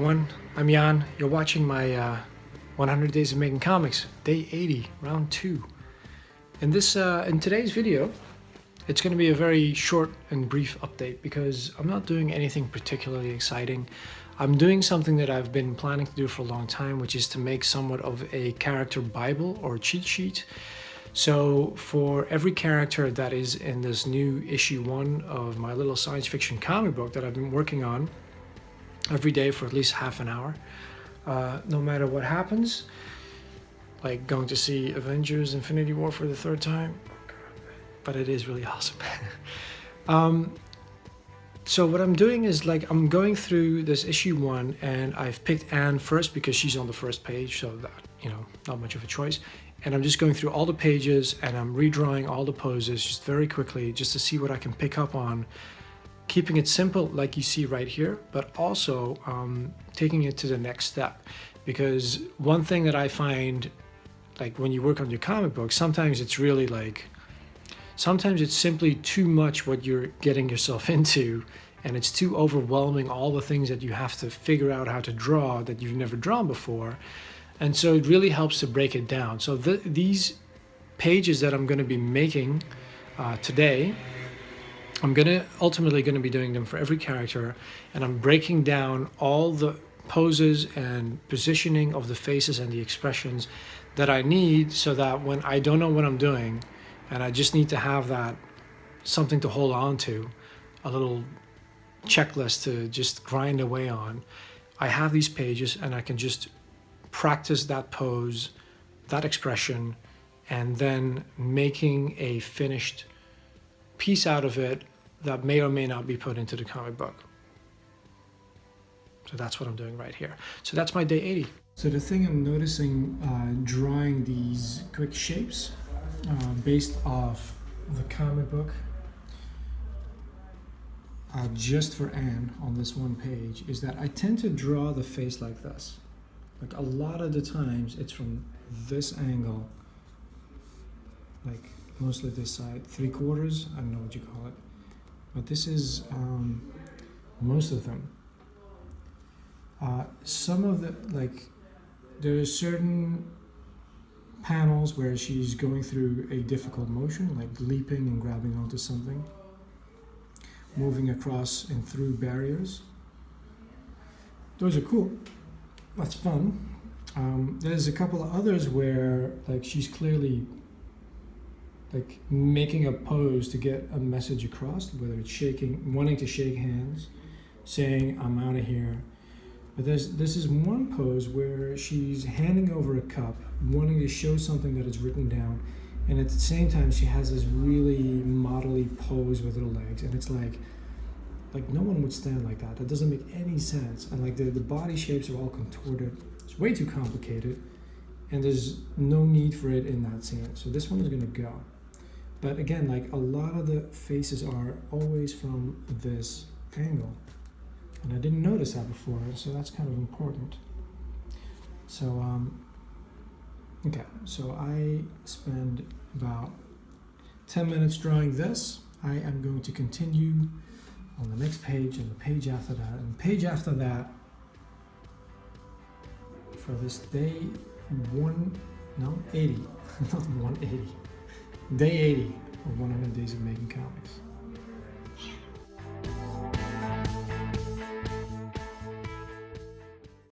everyone, I'm Jan. You're watching my 100 Days of Making Comics, Day 80, Round 2. In today's video, it's going to be a very short and brief update because I'm not doing anything particularly exciting. I'm doing something that I've been planning to do for a long time, which is to make somewhat of a character Bible or cheat sheet. So for every character that is in this new issue 1 of my little science fiction comic book that I've been working on every day for at least half an hour, no matter what happens, like going to see Avengers Infinity War for the 3rd time, but it is really awesome. So what I'm doing is I'm going through this issue 1, and I've picked Anne first because she's on the first page, so that, not much of a choice. And I'm just going through all the pages and I'm redrawing all the poses just very quickly just to see what I can pick up on, keeping it simple like you see right here, but also taking it to the next step. Because one thing that I find, when you work on your comic book, sometimes it's really sometimes it's simply too much what you're getting yourself into, and it's too overwhelming, all the things that you have to figure out how to draw that you've never drawn before. And so it really helps to break it down. So these pages that I'm going to be making today, I'm ultimately going to be doing them for every character, and I'm breaking down all the poses and positioning of the faces and the expressions that I need, so that when I don't know what I'm doing and I just need to have that something to hold on to, a little checklist to just grind away on, I have these pages and I can just practice that pose, that expression, and then making a finished piece out of it that may or may not be put into the comic book. So that's what I'm doing right here. So that's my day 80. So the thing I'm noticing drawing these quick shapes based off the comic book just for Anne on this one page is that I tend to draw the face like this. A lot of the times it's from this angle, mostly this side, 3/4, I don't know what you call it, but this is most of them. Some of the, there are certain panels where she's going through a difficult motion, like leaping and grabbing onto something, moving across and through barriers. Those are cool. That's fun. There's a couple of others where she's clearly making a pose to get a message across, whether it's shaking, wanting to shake hands, saying I'm out of here. But this is one pose where she's handing over a cup, wanting to show something that is written down, and at the same time she has this really modelly pose with her legs, and it's like no one would stand like that. That doesn't make any sense. And the body shapes are all contorted. It's way too complicated, and there's no need for it in that scene. So this one is gonna go. But again, a lot of the faces are always from this angle. And I didn't notice that before, so that's kind of important. So, okay, so I spend about 10 minutes drawing this. I am going to continue on the next page and the page after that and the page after that for this day 80, not 180, day 80 of 100 Days of Making Comics.